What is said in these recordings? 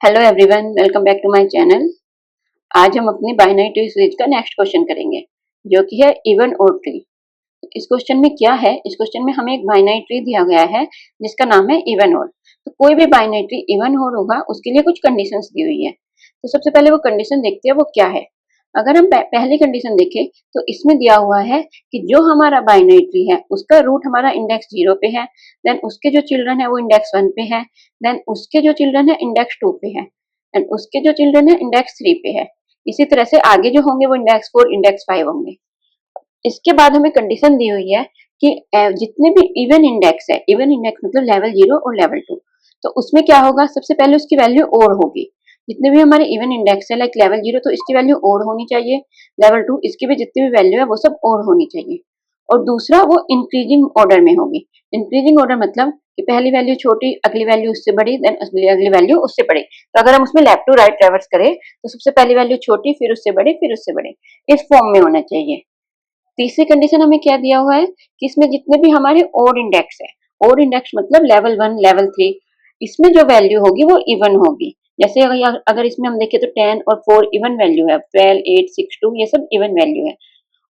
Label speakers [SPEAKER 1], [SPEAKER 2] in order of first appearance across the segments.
[SPEAKER 1] Hello everyone, welcome back to my channel. आज हम अपनी बाइनरी ट्री सीरीज का नेक्स्ट क्वेश्चन करेंगे, जो कि है इवन और ट्री। इस क्वेश्चन में क्या है, इस क्वेश्चन में हमें एक बाइनरी ट्री दिया गया है जिसका नाम है इवन और। तो कोई भी बाइनरी ट्री इवन और होगा, उसके लिए कुछ कंडीशंस दी हुई है। तो सबसे पहले वो कंडीशन देखते हैं वो क्या है। अगर हम पहली कंडीशन देखें तो इसमें दिया हुआ है कि जो हमारा बाइनरी ट्री है उसका रूट हमारा इंडेक्स 0 पे है, देन उसके जो चिल्ड्रन है वो इंडेक्स 1 पे है, देन उसके जो चिल्ड्रन है इंडेक्स 2 पे है, एंड उसके जो चिल्ड्रन है इंडेक्स 3 पे है। इसी तरह से आगे जो होंगे वो इंडेक्स 4 इंडेक्स 5 होंगे। इसके बाद हमें कंडीशन दी हुई है कि जितने भी इवन इंडेक्स है, इवन इंडेक्स मतलब लेवल 0 और लेवल 2, तो उसमें क्या होगा, सबसे पहले उसकी वैल्यू और होगी। जितने भी हमारे इवन इंडेक्स है, लाइक लेवल 0 तो इसकी वैल्यू और होनी चाहिए, लेवल 2 इसकी भी जितनी भी वैल्यू है वो सब और होनी चाहिए। और दूसरा वो इंक्रीजिंग ऑर्डर में होगी। इंक्रीजिंग ऑर्डर मतलब कि पहली वैल्यू छोटी, अगली वैल्यू उससे बड़ी, देन अगली वैल्यू उससे बड़ी। तो अगर हम उसमें लेफ्ट टू राइट ट्रैवर्स करें तो सबसे पहली वैल्यू छोटी, फिर उससे बड़ी, फिर उससे बड़ी, इस फॉर्म में होना चाहिए। तीसरी कंडीशन हमें क्या दिया हुआ है कि इसमें जितने भी हमारे ओड इंडेक्स है, ओड इंडेक्स मतलब लेवल 1 लेवल 3, इसमें जो वैल्यू होगी वो इवन होगी। जैसे अगर इसमें हम देखें तो 10 और 4 इवन वैल्यू है, 12 8 6 2 ये सब इवन वैल्यू है।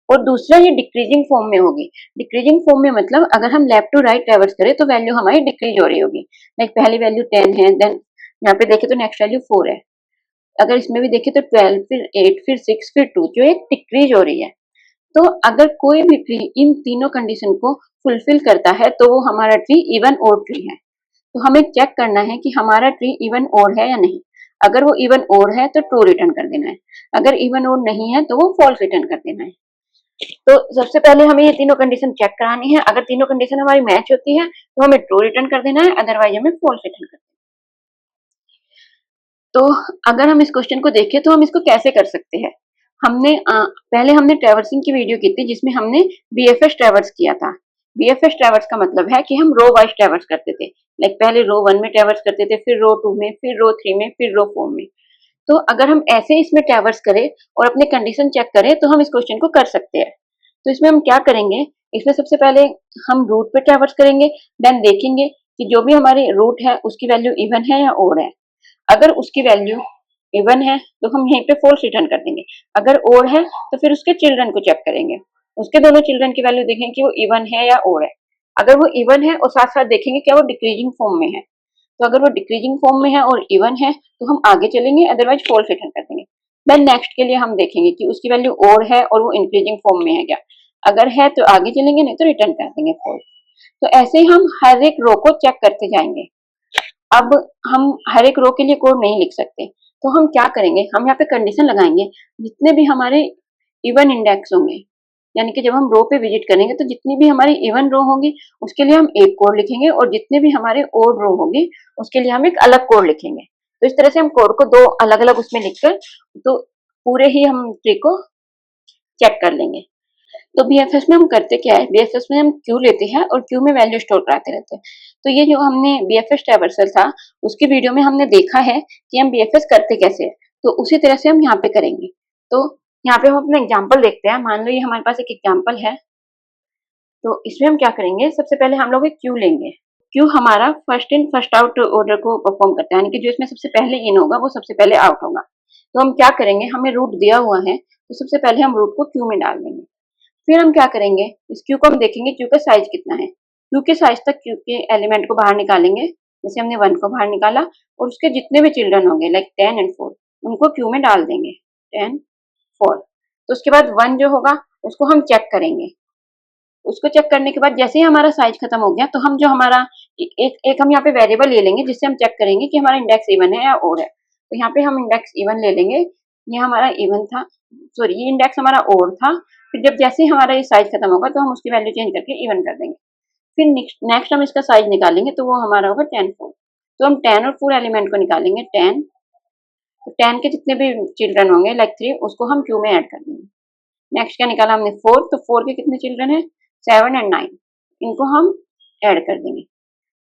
[SPEAKER 1] और दूसरा ये डिक्रीजिंग फॉर्म में होगी। डिक्रीजिंग फॉर्म में मतलब अगर हम लेफ्ट टू राइट ट्रेवर्स करें तो वैल्यू हमारी डिक्रीज हो रही होगी। लाइक पहली वैल्यू 10 है, देन यहाँ पे देखें तो नेक्स्ट वैल्यू 4 है। अगर इसमें भी देखें तो 12 फिर 8 फिर 6 फिर 2, जो एक डिक्रीज हो रही है। तो अगर कोई भी ट्री इन तीनों कंडीशन को फुलफिल करता है तो वो हमारा ट्री इवन और ट्री है। तो हमें चेक करना है कि हमारा ट्री इवन और है या नहीं। अगर वो इवन और है तो ट्रू रिटर्न कर देना है, अगर इवन और नहीं है तो वो फॉल्स रिटर्न कर देना है। तो सबसे पहले हमें ये तीनों कंडीशन चेक करानी है। अगर तीनों कंडीशन हमारी मैच होती है तो हमें ट्रू रिटर्न कर देना है, अदरवाइज हमें फॉल्स रिटर्न कर देना है। तो अगर हम इस क्वेश्चन को देखें तो हम इसको कैसे कर सकते हैं। पहले हमने ट्रैवर्सिंग की वीडियो की थी जिसमें हमने बीएफएस ट्रैवर्स किया था। बीएफएस ट्रैवर्स का मतलब है कि हम रो वाइज ट्रैवर्स करते थे। लाइक पहले रो 1 में ट्रैवर्स करते थे, फिर रो 2 में, फिर रो 3 में, फिर रो 4 में। तो अगर हम ऐसे इसमें ट्रैवर्स करें और अपने कंडीशन चेक करें तो हम इस क्वेश्चन को कर सकते हैं। तो इसमें हम क्या करेंगे, इसमें सबसे पहले हम रूट पे ट्रैवर्स करेंगे, देन देखेंगे कि जो भी हमारे रूट है उसकी वैल्यू इवन है या ओड है। अगर उसकी वैल्यू इवन है तो हम यहीं पे फॉल्स रिटर्न कर देंगे, अगर ओड है तो फिर उसके चिल्ड्रन को चेक करेंगे, उसके दोनों चिल्ड्रन की वैल्यू देखेंगे कि वो इवन है या ओड है। अगर वो इवन है और साथ साथ देखेंगे क्या वो डिक्रीजिंग फॉर्म में है। तो अगर वो डिक्रीजिंग फॉर्म में है और इवन है तो हम आगे चलेंगे, अदरवाइज फॉल्स रिटर्न कर देंगे। देन नेक्स्ट के लिए हम देखेंगे कि उसकी वैल्यू ओड है और वो इंक्रीजिंग फॉर्म में है क्या। अगर है तो आगे चलेंगे, नहीं तो रिटर्न कर देंगे फॉल्स। तो ऐसे ही हम हर एक रो को चेक करते जाएंगे। अब हम हर एक रो के लिए कोड नहीं लिख सकते, तो हम क्या करेंगे, हम यहाँ पे कंडीशन लगाएंगे। जितने भी हमारे इवन इंडेक्स होंगे, यानी कि जब हम रो पे विजिट करेंगे तो जितनी भी हमारी इवन रो होंगी उसके लिए हम एक कोड लिखेंगे, और जितने भी हमारे ओड रो होगी उसके लिए हम एक अलग कोड लिखेंगे। तो इस तरह से हम कोड को दो अलग अलग उसमें लिखकर तो पूरे ही हम ट्री को चेक कर लेंगे। तो बीएफएस में हम करते क्या है, बीएफएस में हम क्यू लेते हैं और क्यू में वैल्यू स्टोर कराते रहते हैं। तो ये जो हमने बीएफएस ट्रैवर्सल था उसकी वीडियो में हमने देखा है कि हम बीएफएस करते कैसे हैं, तो उसी तरह से हम यहाँ पे करेंगे। तो यहाँ पे हम अपना एग्जाम्पल देखते हैं। मान लो ये हमारे पास एक एग्जाम्पल है, तो इसमें हम क्या करेंगे, सबसे पहले हम लोग एक क्यू लेंगे। क्यू हमारा first in first out order को परफॉर्म करता है, यानी कि जो इसमें सबसे पहले इन होगा वो सबसे पहले आउट होगा। तो हम क्या करेंगे, हमें रूट दिया हुआ है तो सबसे पहले हम रूट को क्यू में डाल देंगे। फिर हम क्या करेंगे, इस क्यू को हम देखेंगे क्यू का साइज कितना है। क्यू के साइज तक क्यू के एलिमेंट को बाहर निकालेंगे। जैसे हमने 1 को बाहर निकाला और उसके जितने भी चिल्ड्रन होंगे लाइक 10 एंड 4 उनको क्यू में डाल देंगे, 10 4। तो उसके बाद 1 जो होगा उसको हम चेक करेंगे। उसको चेक करने के बाद जैसे ही हमारा साइज खत्म हो गया तो हम जो हमारा एक हम यहाँ पे वेरिएबल ले लेंगे जिससे हम चेक करेंगे कि हमारा इंडेक्स इवन है या ओड है। तो यहाँ पे हम इंडेक्स इवन ले लेंगे। ये हमारा इवन था, सॉरी ये इंडेक्स हमारा ओड था। फिर जब जैसे ही हमारा ये साइज खत्म होगा तो हम उसकी वैल्यू चेंज करके इवन कर देंगे। फिर नेक्स्ट हम इसका साइज निकालेंगे तो वो हमारा होगा 10 4। तो हम 10 और 4 एलिमेंट को निकालेंगे 10। तो 10 के जितने भी चिल्ड्रन होंगे लाइक 3 उसको हम क्यू में ऐड कर देंगे। नेक्स्ट क्या निकाला हमने 4, तो 4 के कितने चिल्ड्रन है 7 एंड 9, इनको हम ऐड कर देंगे।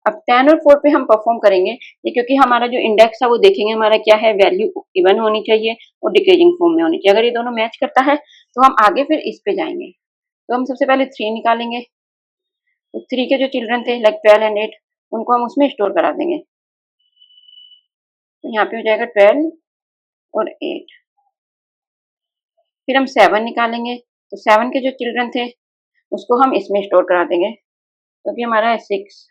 [SPEAKER 1] अब 10 और 4 पे हम परफॉर्म करेंगे ये, क्योंकि हमारा जो इंडेक्स है वो देखेंगे हमारा क्या है, वैल्यू इवन होनी चाहिए और डिक्रीजिंग फॉर्म में होनी चाहिए। अगर ये दोनों मैच करता है तो हम आगे फिर इस पे जाएंगे। तो हम सबसे पहले 3 निकालेंगे। तो 3 के जो चिल्ड्रन थे लाइक 12 एंड 8 उनको हम उसमें स्टोर करा देंगे। तो यहाँ पे हो जाएगा 12 और 8। फिर हम 7 निकालेंगे, तो 7 के जो चिल्ड्रन थे उसको हम इसमें स्टोर करा देंगे, क्योंकि हमारा है 6।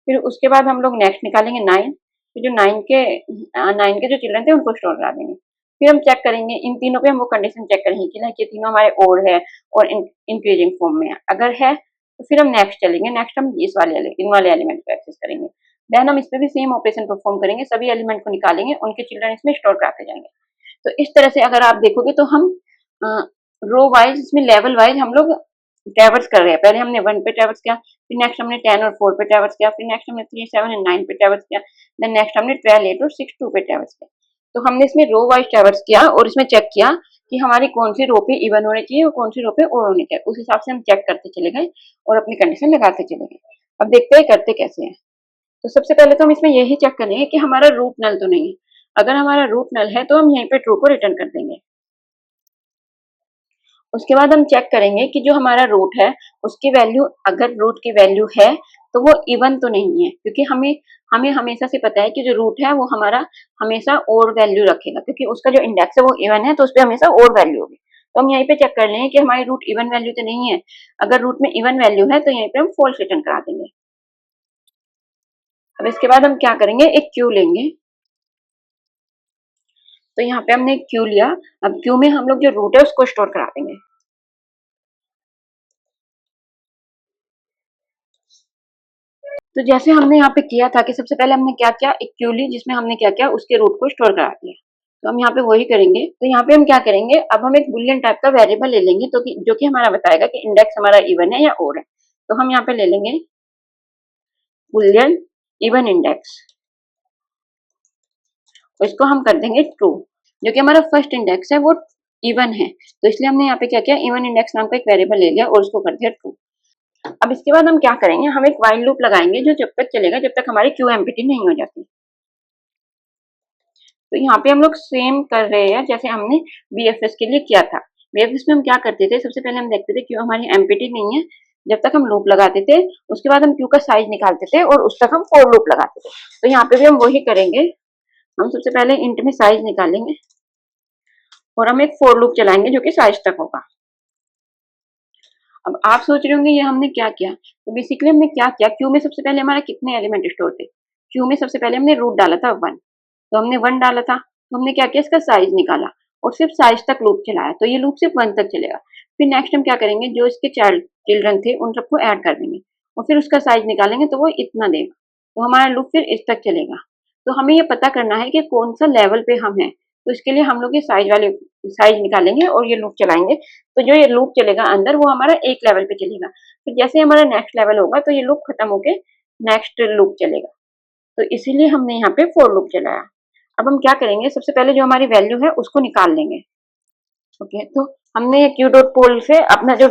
[SPEAKER 1] फिर उसके बाद हम लोग नेक्स्ट निकालेंगे 9, फिर जो 9 के जो चिल्ड्रन थे उनको स्टोर करा देंगे। फिर हम चेक करेंगे, इन तीनों पे हम वो कंडीशन चेक करेंगे कि ना कि तीनों हमारे ओड है और इंक्रीजिंग फॉर्म में है। अगर है तो फिर हम नेक्स्ट चलेंगे, नेक्स्ट हम इन वाले एलिमेंट को एक्सेस करेंगे। देन हम इस पे भी सेम ऑपरेशन परफॉर्म करेंगे, सभी एलिमेंट को निकालेंगे, उनके चिल्ड्रन इसमें स्टोर कराते जाएंगे। तो इस तरह से अगर आप देखोगे तो हम रो वाइज, इसमें लेवल वाइज हम लोग ट्रैवर्स कर रहे हैं। पहले हमने 1 पे ट्रैवर्स किया, फिर नेक्स्ट हमने 10 और 4 पे ट्रैवर्स किया, फिर नेक्स्ट हमने 3, 7 और 9 पे ट्रैवर्स किया, देन नेक्स्ट हमने 12, 8 और 6, 2 पे ट्रैवर्स किया। तो हमने इसमें रो वाइज ट्रैवर्स किया और इसमें चेक किया कि हमारी कौन सी रो पे इवन होने चाहिए और कौन सी रो पे ओड होने चाहिए। उस हिसाब से हम चेक करते चले गए और अपनी कंडीशन लगाते चले गए। अब देखते हैं करते कैसे हैं। तो सबसे पहले तो हम इसमें यही चेक करेंगे कि हमारा रूट नल तो नहीं है। अगर हमारा रूट नल है तो हम यहीं पे ट्रू को रिटर्न कर देंगे। उसके बाद हम चेक करेंगे कि जो हमारा रूट है उसकी वैल्यू, अगर रूट की वैल्यू है तो वो इवन तो नहीं है, क्योंकि हमें हमें हमेशा से पता है कि जो रूट है वो हमारा हमेशा ओड वैल्यू रखेगा, क्योंकि उसका जो इंडेक्स है वो इवन है तो उस पर हमेशा ओड वैल्यू होगी। तो हम यहीं पे चेक कर लेंगे कि हमारी रूट इवन वैल्यू तो नहीं है। अगर रूट में इवन वैल्यू है तो यहीं पे हम फॉल्स रिटर्न करा देंगे। अब इसके बाद हम क्या करेंगे, एक क्यू लेंगे। तो यहाँ पे हमने क्यू लिया। अब क्यू में हम लोग जो रूट है उसको स्टोर करा देंगे। तो जैसे हमने यहाँ पे किया था कि सबसे पहले हमने क्या किया, एक क्यू ली जिसमें हमने क्या किया, उसके रूट को स्टोर करा दिया। तो हम यहाँ पे वही करेंगे। तो यहाँ पे हम क्या करेंगे, अब हम एक बुलियन टाइप का वेरिएबल ले लेंगे, तो जो कि हमारा बताएगा कि इंडेक्स हमारा इवन है या ओड है। तो हम यहाँ पे ले लेंगे बुलियन इवन इंडेक्स, और इसको हम कर देंगे ट्रू। जो कि हमारा फर्स्ट इंडेक्स है वो इवन है, तो इसलिए हमने यहाँ पे क्या किया, इवन इंडेक्स नाम का एक वेरिएबल ले लिया और उसको कर दिया ट्रू। अब इसके बाद हम क्या करेंगे, हम एक व्हाइल लूप लगाएंगे जो जब तक चलेगा जब तक हमारी क्यू एम्प्टी नहीं हो जाती। तो यहाँ पे हम लोग सेम कर रहे हैं जैसे हमने बीएफएस के लिए किया था। बीएफएस में हम क्या करते थे, सबसे पहले हम देखते थे क्यू हमारी एम्प्टी नहीं है, जब तक हम लूप लगाते थे। उसके बाद हम क्यू का साइज निकालते थे और उस तक हम फॉर लूप लगाते थे। तो यहाँ पे भी हम वही करेंगे। हम सबसे पहले इंट में साइज निकालेंगे और हम एक फॉर लूप चलाएंगे जो कि साइज तक होगा। अब आप सोच रहे होंगे ये हमने क्या किया, तो बेसिकली हमने क्या किया, क्यू में सबसे पहले हमारा कितने एलिमेंट स्टोर थे। क्यू में सबसे पहले हमने रूट डाला था 1, तो हमने 1 डाला था, तो हमने क्या किया, इसका साइज निकाला और सिर्फ साइज तक लूप चलाया, तो ये लूप सिर्फ 1 तक चलेगा। फिर नेक्स्ट हम क्या करेंगे, जो इसके चिल्ड्रन थे उन सबको ऐड कर देंगे और फिर उसका साइज निकालेंगे तो वो इतना देगा, तो हमारा लूप फिर इस तक चलेगा। तो हमें ये पता करना है कि कौन सा लेवल पे हम हैं, तो इसके लिए हम लोग ये साइज निकालेंगे और ये लूप चलाएंगे। तो जो ये लूप चलेगा अंदर वो हमारा एक लेवल पे चलेगा, फिर जैसे हमारा नेक्स्ट लेवल होगा तो ये लूप खत्म होके नेक्स्ट लूप चलेगा। तो इसीलिए हमने यहाँ पे फॉर लूप चलाया। अब हम क्या करेंगे, सबसे पहले जो हमारी वैल्यू है उसको निकाल लेंगे। ओके, तो हमने क्यू डॉट पोल से अपना जो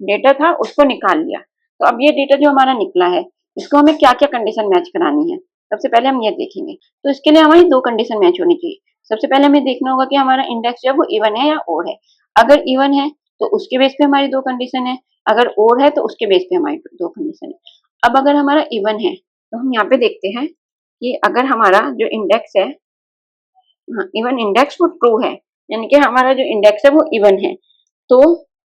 [SPEAKER 1] डेटा था उसको निकाल लिया। तो अब ये डेटा जो हमारा निकला है इसको हमें क्या क्या कंडीशन मैच करानी है, सबसे पहले हम ये देखेंगे। तो इसके लिए हमारी 2 कंडीशन मैच होनी चाहिए। सबसे पहले हमें देखना होगा कि हमारा इंडेक्स जो है वो इवन है या ओड है। अगर इवन है तो उसके बेस पे हमारी 2 कंडीशन है, अगर ओड है तो उसके बेस पे हमारी 2 कंडीशन है। अब अगर हमारा इवन है तो हम यहाँ पे देखते हैं कि अगर हमारा जो इंडेक्स है, इवन इंडेक्स वो ट्रू है, यानी कि हमारा जो इंडेक्स है वो इवन है, तो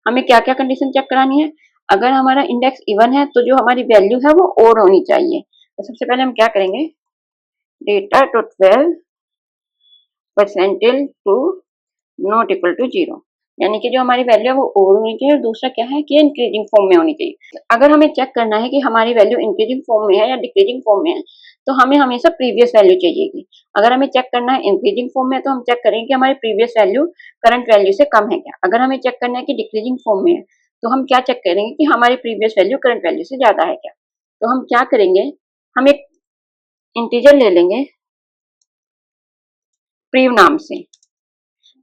[SPEAKER 1] हमें क्या क्या कंडीशन चेक करानी है। अगर हमारा इंडेक्स इवन है तो जो हमारी वैल्यू है वो ओड होनी चाहिए। तो सबसे पहले हम क्या करेंगे, data two 12 percentage two not equal to 0, यानी कि जो हमारी वैल्यू है वो ओड होनी चाहिए, और दूसरा क्या है कि इंक्रीजिंग फॉर्म में होनी चाहिए। अगर हमें चेक करना है कि हमारी वैल्यू इंक्रीजिंग फॉर्म में है या डिक्रीजिंग फॉर्म में है तो हमें हमेशा प्रीवियस वैल्यू चाहिएगी। अगर हमें चेक करना है इंक्रीजिंग फॉर्म में है तो हम चेक करेंगे कि हमारी प्रीवियस वैल्यू करंट वैल्यू से कम है क्या। अगर हमें चेक करना है कि डिक्रीजिंग फॉर्म में है तो हम क्या चेक करेंगे कि हमारी प्रीवियस वैल्यू करंट वैल्यू से ज्यादा है क्या। तो हम क्या करेंगे, हम एक इंटीजर ले लेंगे प्रीव नाम से,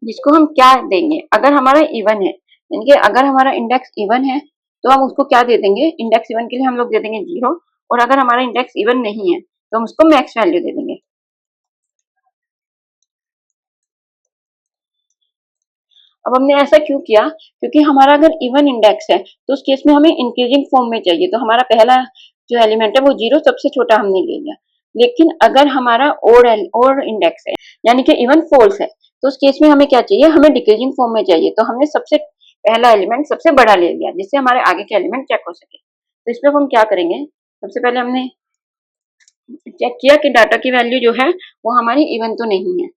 [SPEAKER 1] जिसको हम क्या देंगे, अगर हमारा इवन है, यानी कि अगर हमारा इंडेक्स इवन है तो हम उसको क्या दे देंगे, इंडेक्स इवन के लिए हम लोग दे देंगे 0, और अगर हमारा इंडेक्स इवन नहीं है तो हम उसको मैक्स वैल्यू दे देंगे। अब हमने ऐसा क्यों किया, क्योंकि हमारा अगर इवन इंडेक्स है तो उस केस में हमें इंक्रीजिंग फॉर्म में चाहिए, तो हमारा पहला जो एलिमेंट है वो 0 सबसे छोटा हमने ले लिया। लेकिन अगर हमारा ओड इंडेक्स है यानी कि इवन फॉल्स है, तो उस केस में हमें क्या चाहिए, हमें डिक्रीजिंग फॉर्म में चाहिए। तो हमने सबसे पहला एलिमेंट सबसे बड़ा ले लिया जिससे हमारे आगे के एलिमेंट चेक हो सके। तो इसमें हम क्या करेंगे, सबसे पहले हमने चेक किया कि डाटा की वैल्यू जो है वो हमारी इवन तो नहीं है।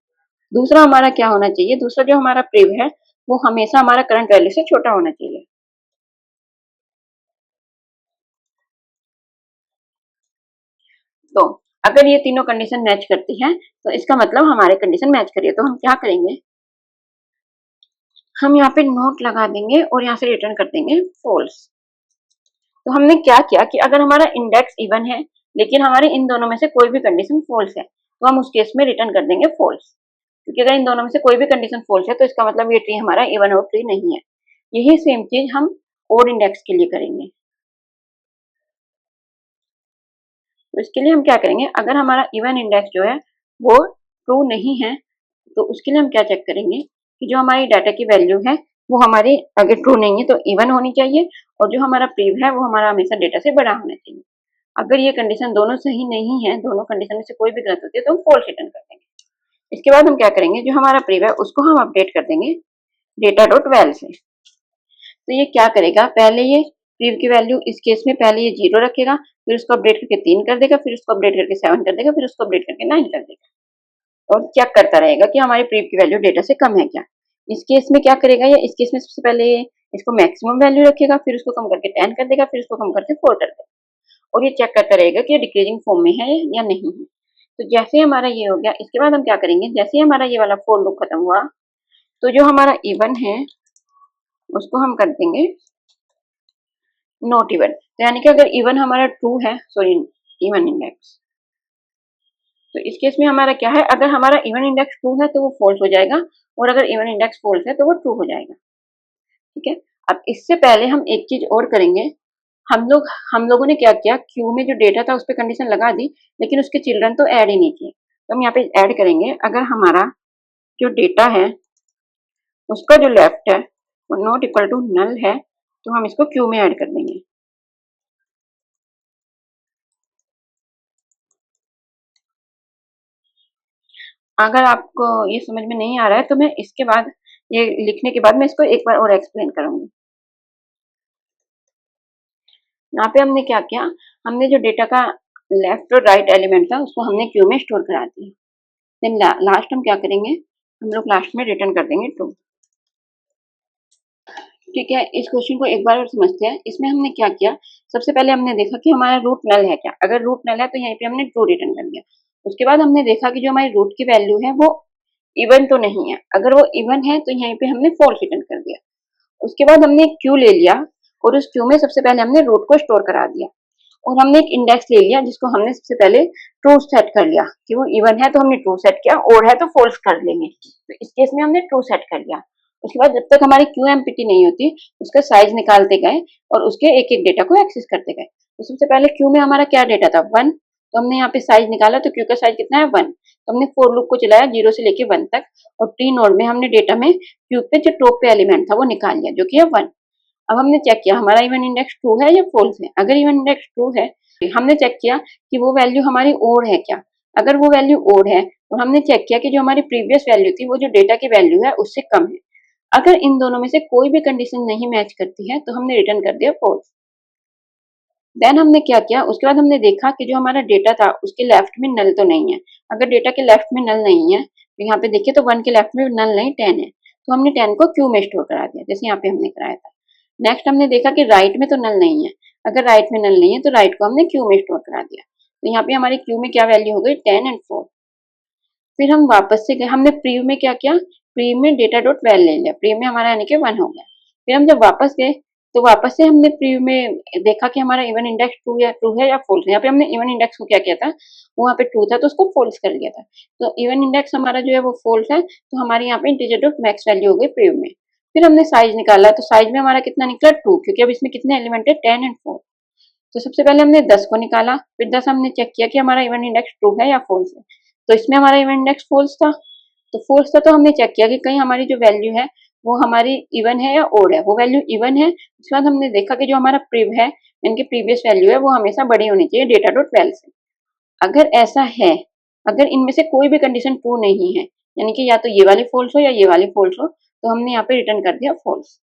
[SPEAKER 1] दूसरा हमारा क्या होना चाहिए, दूसरा जो हमारा प्रिव है वो हमेशा हमारा करंट वैल्यू से छोटा होना चाहिए। तो अगर ये तीनों कंडीशन मैच करती है तो इसका मतलब हमारे कंडीशन मैच करी है। तो हम क्या करेंगे, हम यहाँ पे नोट लगा देंगे और यहाँ से रिटर्न कर देंगे फॉल्स। तो हमने क्या किया कि अगर हमारा इंडेक्स इवन है लेकिन हमारे इन दोनों में से कोई भी कंडीशन फॉल्स है तो हम उस केस में रिटर्न कर देंगे फॉल्स, क्योंकि अगर इन दोनों में से कोई भी कंडीशन फॉल्स है तो इसका मतलब ये ट्री हमारा इवन और ट्री नहीं है। यही सेम चीज हम ओड इंडेक्स के लिए करेंगे। तो इसके लिए हम क्या करेंगे, अगर हमारा इवन इंडेक्स जो है वो ट्रू नहीं है तो उसके लिए हम क्या चेक करेंगे कि जो हमारी डाटा की वैल्यू है वो हमारी अगर ट्रू नहीं है तो इवन होनी चाहिए, और जो हमारा प्रीव है वो हमारा हमेशा डेटा से बड़ा होना चाहिए। अगर ये कंडीशन दोनों सही नहीं है, दोनों कंडीशन में से कोई भी गलत होती है तो हम फॉल्स रिटर्न कर देंगे। इसके बाद हम क्या करेंगे, जो हमारा प्रीव है उसको हम अपडेट कर देंगे डेटा डॉट वेल से। तो ये क्या करेगा, पहले ये प्रीव की वैल्यू इस केस में पहले ये 0 रखेगा, फिर उसको अपडेट करके 3 कर देगा, फिर उसको अपडेट करके 7 कर देगा, फिर उसको अपडेट करके 9 कर देगा और चेक करता रहेगा कि हमारी प्रीव की वैल्यू डेटा से कम है क्या। इस केस में क्या करेगा, या इस केस में सबसे पहले इसको मैक्सिमम वैल्यू रखेगा, फिर उसको कम करके 10 कर देगा, फिर उसको कम करके 4 कर देगा और ये चेक करता रहेगा कि ये डिक्रीजिंग फॉर्म में है या नहीं है। तो जैसे हमारा ये हो गया, इसके बाद हम क्या करेंगे, जैसे ही हमारा ये वाला फॉर लूप खत्म हुआ तो जो हमारा इवन है उसको हम कर देंगे नॉट इवन। तो यानी कि अगर इवन हमारा ट्रू है, सॉरी इवन इंडेक्स, तो इस केस में हमारा क्या है, अगर हमारा इवन इंडेक्स ट्रू है तो वो फॉल्स हो जाएगा, और अगर इवन इंडेक्स फॉल्स है तो वो ट्रू हो जाएगा। ठीक है, अब इससे पहले हम एक चीज और करेंगे। हम लोगों ने क्या किया, क्यू में जो डेटा था उस पर कंडीशन लगा दी लेकिन उसके चिल्ड्रन तो ऐड ही नहीं किए। तो हम यहाँ पे ऐड करेंगे, अगर हमारा जो डेटा है उसका जो लेफ्ट है वो नॉट इक्वल टू नल है तो हम इसको क्यू में ऐड कर देंगे। अगर आपको ये समझ में नहीं आ रहा है तो मैं इसके बाद ये लिखने के बाद मैं इसको एक बार और एक्सप्लेन करूंगी। यहाँ पे हमने क्या किया, हमने जो डेटा का लेफ्ट और राइट एलिमेंट था उसको हमने क्यू में स्टोर करा दिया। देन लास्ट हम क्या करेंगे, हम लोग लास्ट में रिटर्न कर देंगे ट्रू। ठीक है, इस क्वेश्चन को एक बार और समझते हैं। इसमें हमने क्या किया, सबसे पहले हमने देखा कि हमारा रूट नल है क्या, अगर रूट नल है तो यहाँ पे हमने ट्रू रिटर्न कर दिया। उसके बाद हमने देखा कि जो हमारी रूट की वैल्यू है वो इवन तो नहीं है, अगर वो इवन है तो यहाँ पे हमने फॉल्स रिटर्न कर दिया। उसके बाद हमने क्यू ले लिया और उस क्यू में सबसे पहले हमने रूट को स्टोर करा दिया, और हमने एक इंडेक्स ले लिया जिसको हमने सबसे पहले ट्रू सेट कर लिया कि वो इवन है तो हमने ट्रू सेट किया, और है तो फॉल्स कर लेंगे। तो इस केस में हमने ट्रू सेट कर लिया। उसके बाद जब तक हमारी क्यू एम्प्टी नहीं होती उसका साइज निकालते गए और उसके एक एक डेटा को एक्सेस करते गए। तो सबसे पहले क्यू में हमारा क्या डेटा था, 1, तो हमने यहाँ पे साइज निकाला तो क्यू का साइज कितना है 1। तो हमने फोर लूप को चलाया 0 से लेके 1 तक, और टी नोड में हमने डेटा में क्यू पे जो टॉप पे एलिमेंट था वो निकाल लिया जो कि है 1। अब हमने चेक किया हमारा इवन इंडेक्स ट्रू है या फॉल्स है। अगर इवन इंडेक्स ट्रू है हमने चेक किया कि वो वैल्यू हमारी ओड है क्या। अगर वो वैल्यू ओड है और हमने चेक किया कि जो हमारी प्रीवियस वैल्यू थी वो जो डेटा की वैल्यू है उससे कम है। अगर इन दोनों में से कोई भी कंडीशन नहीं मैच करती है तो हमने रिटर्न कर दिया फॉल्स। देन हमने क्या किया, उसके बाद हमने देखा कि जो हमारा डेटा था उसके लेफ्ट में नल तो नहीं है। अगर डेटा के लेफ्ट में नल नहीं है तो यहाँ पे देखिए तो 1 के लेफ्ट में नल नहीं 10 है, तो हमने 10 को क्यू में स्टोर करा दिया जैसे यहाँ पे हमने कराया था। नेक्स्ट हमने देखा कि राइट में तो नल नहीं है, अगर राइट में नल नहीं है तो राइट को हमने क्यू में स्टोर करा दिया। तो यहाँ पे हमारी क्यू में क्या वैल्यू हो गई 10 एंड 4। फिर हम वापस से गए, हमने प्रीव्यू में क्या किया, प्रीव्यू में डेटा डॉट वैल ले लिया, प्रीव्यू में हमारा यानी कि 1 हो गया। फिर हम जब वापस गए तो वापस से हमने प्रीव्यू में देखा कि हमारा इवन इंडेक्स ट्रू है या फॉल्स है। यहाँ पे हमने इवन इंडेक्स को क्या किया था, वो वहाँ पे ट्रू था तो उसको फॉल्स कर लिया था। तो इवन इंडेक्स हमारा जो है वो फॉल्स है तो हमारे यहाँ पे इंटीजर डॉट मैक्स वैल्यू हो गई प्रीव्यू में। फिर हमने साइज निकाला तो साइज में हमारा कितना निकला 2, क्योंकि अब इसमें कितने एलिमेंट है 10 एंड 4। तो सबसे पहले हमने 10 को निकाला, फिर 10 हमने चेक किया कि हमारा इवन इंडेक्स ट्रू है या फॉल्स है। तो इसमें हमारा इवन इंडेक्स फॉल्स था, तो फॉल्स था तो हमने चेक किया कि कहीं हमारी जो वैल्यू है वो हमारी इवन है या ओड है। वो वैल्यू इवन है, उसके बाद हमने देखा कि जो हमारा प्रीव है यानी कि प्रीवियस वैल्यू है वो हमेशा बड़ी होनी चाहिए डेटा डॉट वेल से। अगर ऐसा है, अगर इनमें से कोई भी कंडीशन ट्रू नहीं है, यानी कि या तो ये वाली फॉल्स हो या ये वाली फॉल्स हो, तो हमने यहाँ पे रिटर्न कर दिया फॉल्स।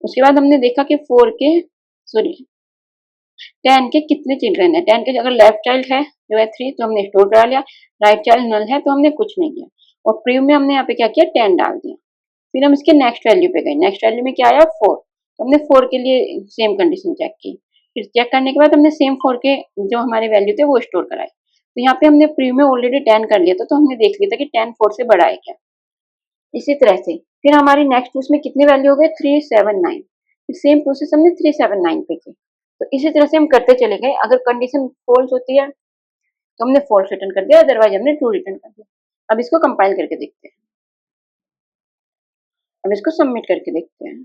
[SPEAKER 1] उसके बाद हमने देखा कि 4 के सॉरी 10 के कितने चिल्ड्रन है। 10 के अगर लेफ्ट चाइल्ड है जो है 3 तो हमने स्टोर करा लिया, राइट चाइल्ड नल है तो हमने कुछ नहीं किया, और प्रीव में हमने यहाँ पे क्या किया 10 डाल दिया। फिर हम इसके नेक्स्ट वैल्यू पे गए, नेक्स्ट वैल्यू में क्या आया 4, तो हमने 4 के लिए सेम कंडीशन चेक की। फिर चेक करने के बाद हमने सेम 4 के जो हमारे वैल्यू थे वो स्टोर कराए। तो यहाँ पे हमने प्रीव में ऑलरेडी 10 कर लिया था, तो हमने देख लिया था कि 10 4 से बड़ा है क्या। इसी तरह से फिर हमारी नेक्स्ट उसमें कितने वैल्यू हो गए 379, फिर सेम प्रोसेस हमने 379 पे की। तो इसी तरह से हम करते चले गए, अगर कंडीशन फॉल्स होती है तो हमने फॉल्स रिटर्न कर दिया, अदरवाइज हमने ट्रू रिटर्न कर दिया। अब इसको कंपाइल करके देखते हैं, अब इसको सबमिट करके देखते हैं।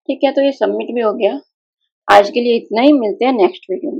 [SPEAKER 1] ठीक है, तो ये सबमिट भी हो गया। आज के लिए इतना ही, मिलते हैं नेक्स्ट वीडियो में।